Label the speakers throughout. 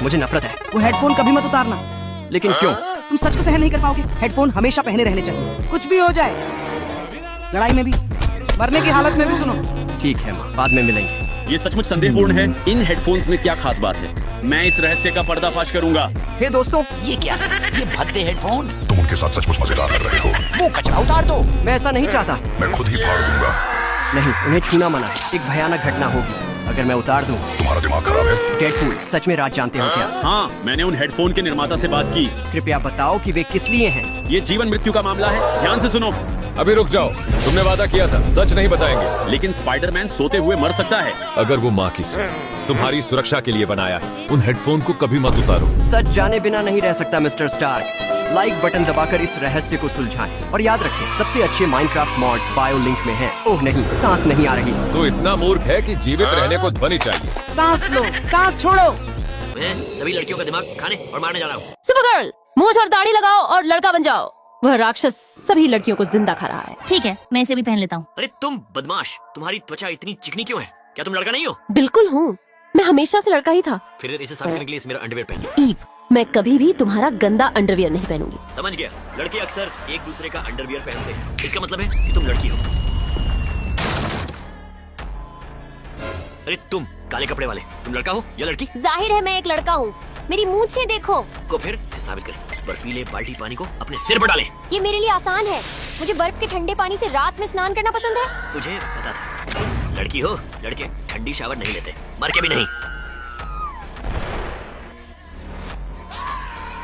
Speaker 1: मुझे नफरत है।
Speaker 2: वो हेडफोन कभी मत उतारना।
Speaker 1: लेकिन क्यों?
Speaker 2: तुम सच को सहन नहीं कर पाओगे। हेडफोन हमेशा पहने रहने चाहिए, कुछ भी हो जाए, लड़ाई में भी, मरने की हालत में भी। सुनो,
Speaker 1: ठीक है माँ, बाद में मिलेंगे।
Speaker 3: ये सचमुच संदेहपूर्ण है। इन हेडफोन्स में क्या खास बात है? मैं इस रहस्य का पर्दाफाश करूंगा।
Speaker 1: हे दोस्तों,
Speaker 4: ये क्या? ये भद्दे हेडफोन।
Speaker 5: तुम उनके साथ सचमुच मजेदार कर रहे हो।
Speaker 4: वो कचरा उतार दो।
Speaker 1: मैं ऐसा नहीं चाहता।
Speaker 5: मैं खुद ही फाड़ दूंगा।
Speaker 1: नहीं, उन्हें छूना मना है। एक भयानक घटना होगी अगर मैं उतार दूं।
Speaker 5: तुम्हारा दिमाग खराब है।
Speaker 1: डेडपूल, सच में राज जानते हो क्या?
Speaker 3: हाँ, मैंने उन हेडफोन के निर्माता से बात की।
Speaker 1: कृपया बताओ कि वे किस लिए हैं।
Speaker 3: ये जीवन मृत्यु का मामला है, ध्यान से सुनो।
Speaker 6: अभी रुक जाओ, तुमने वादा किया था सच नहीं बताएंगे।
Speaker 3: लेकिन स्पाइडरमैन सोते हुए मर सकता है।
Speaker 6: अगर वो माँ की सो तुम्हारी सुरक्षा के लिए बनाया है, उन हेडफोन को कभी मत उतारो।
Speaker 1: सच जाने बिना नहीं रह सकता मिस्टर स्टार्क। लाइक बटन दबाकर इस रहस्य को सुलझाएं और याद रखें, सबसे अच्छे माइनक्राफ्ट मॉड्स बायो लिंक में हैं। ओह नहीं, सांस नहीं आ रही।
Speaker 6: तो इतना मूर्ख है कि जीवित रहने को ध्वनि चाहिए।
Speaker 2: सांस लो, सांस छोड़ो।
Speaker 1: मैं सभी लड़कियों का दिमाग खाने और मारने जा रहा हूँ।
Speaker 7: सुपरगर्ल, मूंछ और दाढ़ी लगाओ और लड़का बन जाओ। वह राक्षस सभी लड़कियों को जिंदा खा रहा है।
Speaker 8: ठीक है, मैं इसे भी पहन लेता हूँ।
Speaker 1: अरे तुम बदमाश, तुम्हारी त्वचा इतनी चिकनी क्यों है? क्या तुम लड़का नहीं हो?
Speaker 7: बिल्कुल हूँ, मैं हमेशा से लड़का ही था।
Speaker 1: फिर इसे साफ करने के लिए मेरा अंडरवियर पहनिए।
Speaker 7: ईव, मैं कभी भी तुम्हारा गंदा अंडरवियर नहीं पहनूंगी।
Speaker 1: समझ गया, लड़के अक्सर एक दूसरे का अंडरवियर पहनते हैं। इसका मतलब है कि तुम लड़की हो। अरे तुम काले कपड़े वाले, तुम लड़का हो या लड़की?
Speaker 8: जाहिर है मैं एक लड़का हूँ। मेरी मूंछें देखो।
Speaker 1: को फिर से साबित करें। इस बर्फीले बाल्टी पानी को अपने सिर पर डालें।
Speaker 8: ये मेरे लिए आसान है। मुझे बर्फ के ठंडे पानी से रात में स्नान करना पसंद है।
Speaker 1: तुझे पता था। लड़की हो, लड़के ठंडी शावर नहीं लेते, मर के भी नहीं।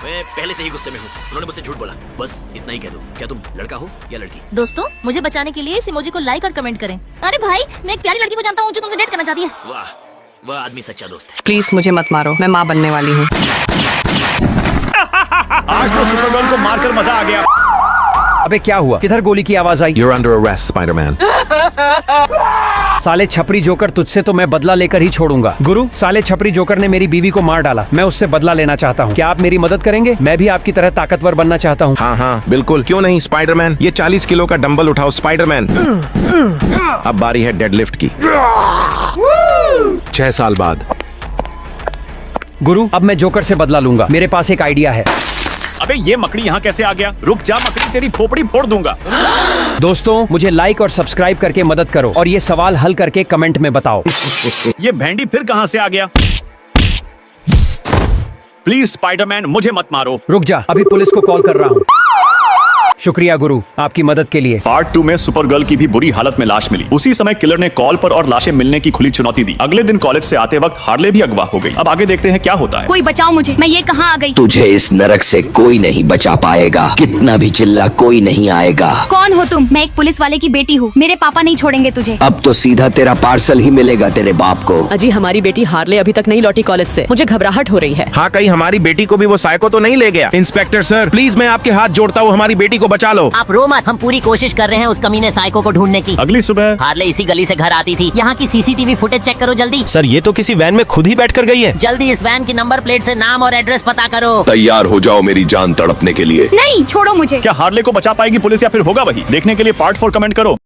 Speaker 1: मैं पहले से ही गुस्से में हूँ। उन्होंने मुझसे झूठ बोला। बस इतना ही कह दो। क्या तुम लड़का हो या लड़की?
Speaker 8: दोस्तों, मुझे बचाने के लिए इस इमोजी को लाइक और कमेंट करें। अरे भाई, मैं एक प्यारी लड़की को जानता हूँ जो तुमसे डेट करना चाहती है।
Speaker 1: वाह, वह आदमी सच्चा दोस्त है।
Speaker 9: प्लीज मुझे मत मारो, मैं माँ बनने वाली हूँ।
Speaker 3: आज तो सुपरगर्ल को मारकर मजा आ गया।
Speaker 10: अबे क्या हुआ? किधर गोली की आवाज आई?
Speaker 6: You're under arrest, Spider-Man.
Speaker 10: साले छपरी जोकर, तुझसे तो मैं बदला लेकर ही छोड़ूंगा। गुरु, साले छपरी जोकर ने मेरी बीवी को मार डाला। मैं उससे बदला लेना चाहता हूँ। क्या आप मेरी मदद करेंगे? मैं भी आपकी तरह ताकतवर बनना चाहता हूँ।
Speaker 11: हाँ हाँ बिल्कुल, क्यों नहीं स्पाइडरमैन। ये 40 किलो का डंबल उठाओ स्पाइडरमैन। अब बारी है डेडलिफ्ट की।
Speaker 6: 6 साल बाद।
Speaker 10: गुरु, अब मैं जोकर से बदला लूंगा। मेरे पास एक आइडिया है।
Speaker 3: अबे ये मकड़ी यहाँ कैसे आ गया? रुक जा, मकड़ी तेरी खोपड़ी फोड़ दूंगा।
Speaker 10: दोस्तों, मुझे लाइक और सब्सक्राइब करके मदद करो और ये सवाल हल करके कमेंट में बताओ।
Speaker 3: ये भेंडी फिर कहाँ से आ गया? प्लीज स्पाइडरमैन, मुझे मत मारो।
Speaker 10: रुक जा, अभी पुलिस को कॉल कर रहा हूँ। शुक्रिया गुरु, आपकी मदद के लिए।
Speaker 3: पार्ट 2 में सुपरगर्ल की भी बुरी हालत में लाश मिली। उसी समय किलर ने कॉल पर और लाशें मिलने की खुली चुनौती दी। अगले दिन कॉलेज से आते वक्त हार्ले भी अगवा हो गई। अब आगे देखते हैं क्या होता है।
Speaker 8: कोई बचाओ मुझे, मैं ये कहाँ आ गई?
Speaker 4: तुझे इस नरक से कोई नहीं बचा पाएगा। कितना भी चिल्ला, कोई नहीं आएगा।
Speaker 8: कौन हो तुम? मैं एक पुलिस वाले की बेटी हूँ। मेरे पापा नहीं छोड़ेंगे तुझे।
Speaker 4: अब तो सीधा तेरा पार्सल ही मिलेगा तेरे बाप को।
Speaker 9: अजी, हमारी बेटी हार्ले अभी तक नहीं लौटी कॉलेज से। मुझे घबराहट हो रही है।
Speaker 11: हाँ, कहीं हमारी बेटी को भी वो साइको तो नहीं ले गया? इंस्पेक्टर सर, प्लीज मैं आपके हाथ जोड़ता हूँ, हमारी बेटी को बचा लो।
Speaker 4: आप रो मत, हम पूरी कोशिश कर रहे हैं उस कमीने साइको को ढूंढने की।
Speaker 3: अगली सुबह
Speaker 4: हार्ले इसी गली से घर आती थी। यहाँ की सीसीटीवी फुटेज चेक करो जल्दी।
Speaker 11: सर, ये तो किसी वैन में खुद ही बैठ कर गई है।
Speaker 4: जल्दी इस वैन की नंबर प्लेट से नाम और एड्रेस पता करो।
Speaker 5: तैयार हो जाओ मेरी जान तड़पने के लिए।
Speaker 8: नहीं, छोड़ो मुझे।
Speaker 3: क्या हार्ले को बचा पाएगी पुलिस या फिर होगा वही? देखने के लिए पार्ट 4 कमेंट करो।